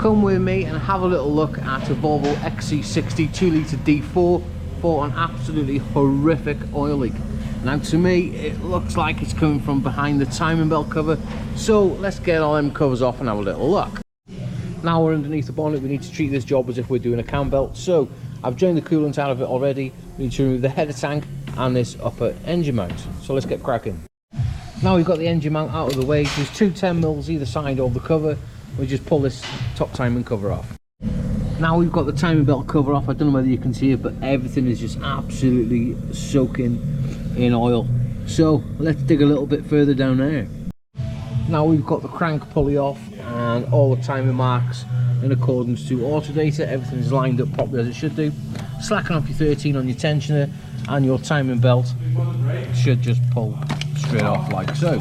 come with me and have a little look at a Volvo XC60 2-litre D4 for an absolutely horrific oil leak. Now to me it looks like it's coming from behind the timing belt cover, so let's get all them covers off and have a little look. Now we're underneath the bonnet, we need to treat this job as if we're doing a cam belt. So I've drained the coolant out of it already. We need to remove the header tank and this upper engine mount. So let's get cracking. Now we've got the engine mount out of the way. There's two 10mm either side of the cover. We just pull this top timing cover off. Now we've got the timing belt cover off. I don't know whether you can see it, but everything is just absolutely soaking in oil. So let's dig a little bit further down there. Now we've got the crank pulley off and all the timing marks in accordance to auto data. Everything is lined up properly as it should do. Slacken off your 13 on your tensioner and your timing belt should just pull straight off like so.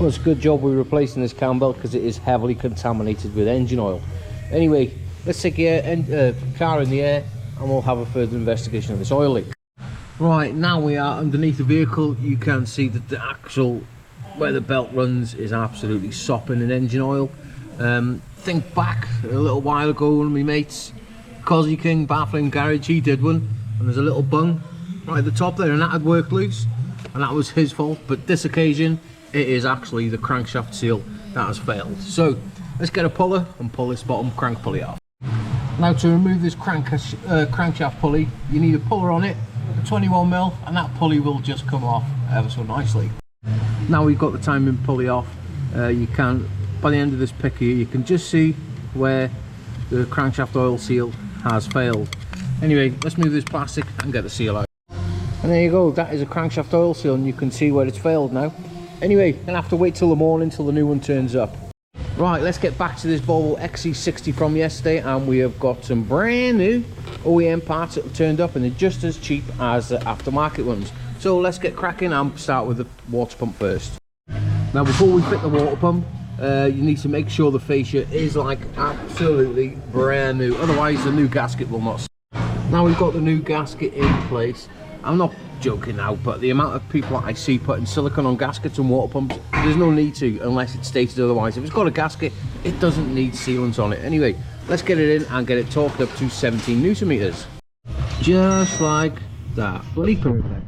Well, it's a good job we're replacing this cam belt because it is heavily contaminated with engine oil. Anyway, let's take your car in the air and we'll have a further investigation of this oil leak. Right, now we are underneath the vehicle. You can see that the actual where the belt runs is absolutely sopping in engine oil. Think back a little while ago, one of my mates, Cosy King Baffling Garage, he did one, and there's a little bung right at the top there, and that had worked loose, and that was his fault. But this occasion, it is actually the crankshaft seal that has failed. So let's get a puller and pull this bottom crank pulley off. Now to remove this crankshaft pulley, you need a puller on it, a 21mm, and that pulley will just come off ever so nicely. Now we've got the timing pulley off, you can, by the end of this pick here, you can just see where the crankshaft oil seal has failed. Anyway, let's move this plastic and get the seal out. And there you go, that is a crankshaft oil seal and you can see where it's failed now. Anyway, gonna have to wait till the morning till the new one turns up. Right, let's get back to this Volvo XC60 from yesterday, and we have got some brand new OEM parts that have turned up and they're just as cheap as the aftermarket ones. So let's get cracking and start with the water pump first. Now before we fit the water pump, you need to make sure the fascia is like absolutely brand new, otherwise the new gasket will not. Now we've got the new gasket in place. I'm not joking now, but the amount of people that I see putting silicone on gaskets and water pumps, there's no need to unless it's stated otherwise. If it's got a gasket, it doesn't need sealants on it. Anyway, let's get it in and get it torqued up to 17 Newton meters. Just like that. Bloody perfect.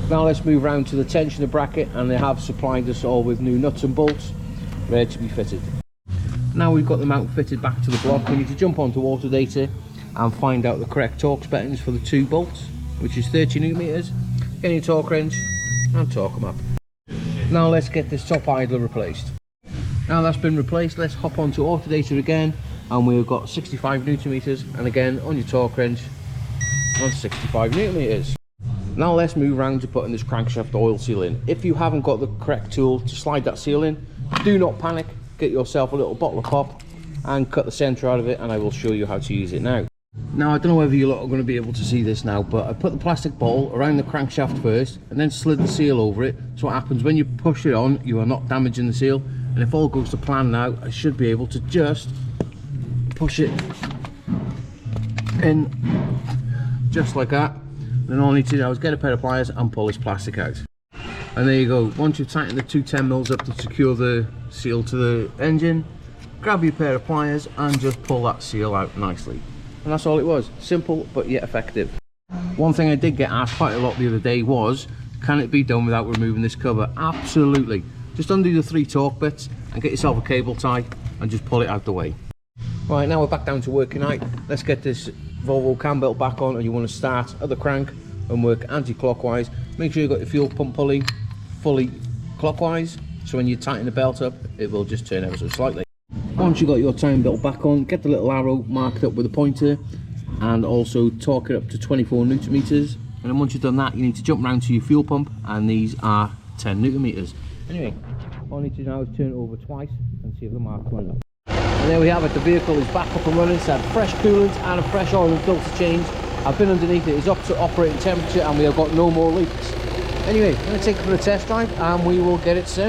Now let's move around to the tensioner bracket, and they have supplied us all with new nuts and bolts ready to be fitted. Now we've got the mount fitted back to the block, we need to jump onto auto data and find out the correct torque settings for the two bolts, which is 30 Newton meters. Get your torque wrench and torque them up. Now let's get this top idler replaced. Now that's been replaced, let's hop onto auto data again, and we've got 65 Newton meters, and again on your torque wrench on 65 Newton meters. Now let's move around to putting this crankshaft oil seal in. If you haven't got the correct tool to slide that seal in, do not panic. Get yourself a little bottle of pop and cut the centre out of it, and I will show you how to use it now. Now I don't know whether you lot are going to be able to see this now, but I put the plastic ball around the crankshaft first and then slid the seal over it. So what happens when you push it on, you are not damaging the seal, and if all goes to plan now, I should be able to just push it in just like that. Then all I need to do is get a pair of pliers and pull this plastic out. And there you go. Once you've tightened the two 10mm up to secure the seal to the engine, grab your pair of pliers and just pull that seal out nicely. And that's all it was. Simple but yet effective. One thing I did get asked quite a lot the other day was, can it be done without removing this cover? Absolutely. Just undo the 3 torque bits and get yourself a cable tie and just pull it out the way. Right, now we're back down to working out. Let's get this Volvo cam belt back on, and you want to start at the crank and work anti-clockwise. Make sure you've got your fuel pump pulley fully clockwise, so when you tighten the belt up, it will just turn ever so slightly. Once you've got your timing belt back on, get the little arrow marked up with a pointer and also torque it up to 24 Newton meters. And then once you've done that, you need to jump around to your fuel pump, and these are 10 Newton meters. Anyway, all I need to do now is turn it over twice and see if the marks line up. And there we have it, the vehicle is back up and running. It's had fresh coolant and a fresh oil and filter change. I've been underneath it, it's up to operating temperature, and we have got no more leaks. Anyway, I'm going to take it for a test drive and we will get it soon.